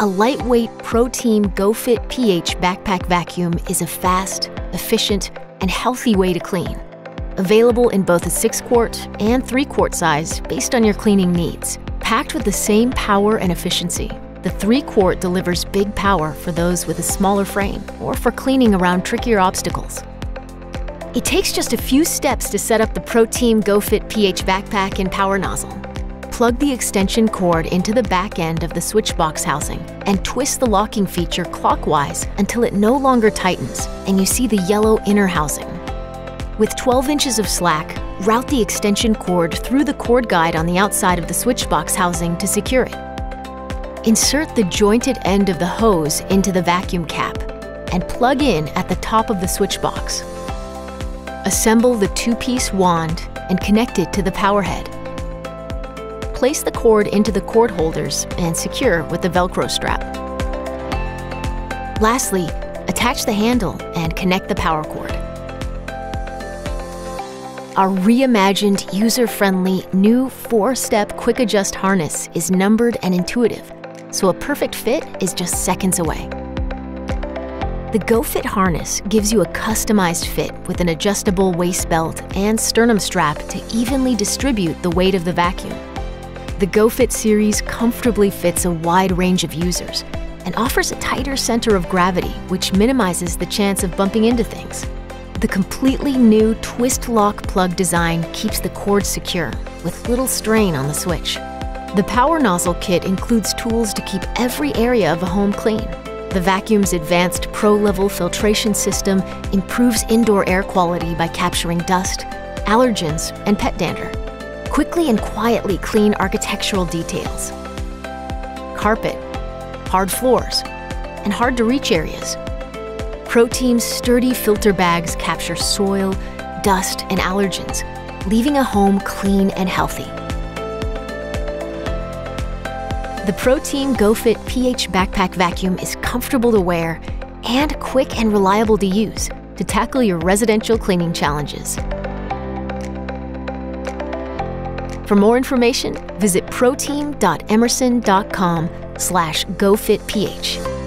A lightweight ProTeam GoFit pH backpack vacuum is a fast, efficient, and healthy way to clean. Available in both a 6-quart and 3-quart size based on your cleaning needs. Packed with the same power and efficiency, the 3-quart delivers big power for those with a smaller frame or for cleaning around trickier obstacles. It takes just a few steps to set up the ProTeam GoFit pH backpack and power nozzle. Plug the extension cord into the back end of the switch box housing and twist the locking feature clockwise until it no longer tightens and you see the yellow inner housing. With 12 inches of slack, route the extension cord through the cord guide on the outside of the switch box housing to secure it. Insert the jointed end of the hose into the vacuum cap and plug in at the top of the switch box. Assemble the 2-piece wand and connect it to the power head. Place the cord into the cord holders and secure with the Velcro strap. Lastly, attach the handle and connect the power cord. Our reimagined, user-friendly, new 4-step quick adjust harness is numbered and intuitive, so a perfect fit is just seconds away. The GoFit harness gives you a customized fit with an adjustable waist belt and sternum strap to evenly distribute the weight of the vacuum. The GoFit series comfortably fits a wide range of users and offers a tighter center of gravity, which minimizes the chance of bumping into things. The completely new twist lock plug design keeps the cord secure with little strain on the switch. The power nozzle kit includes tools to keep every area of a home clean. The vacuum's advanced pro-level filtration system improves indoor air quality by capturing dust, allergens, and pet dander. Quickly and quietly clean architectural details, carpet, hard floors, and hard-to-reach areas. ProTeam's sturdy filter bags capture soil, dust, and allergens, leaving a home clean and healthy. The ProTeam GoFit pH backpack vacuum is comfortable to wear and quick and reliable to use to tackle your residential cleaning challenges. For more information, visit proteam.emerson.com/GoFitPH.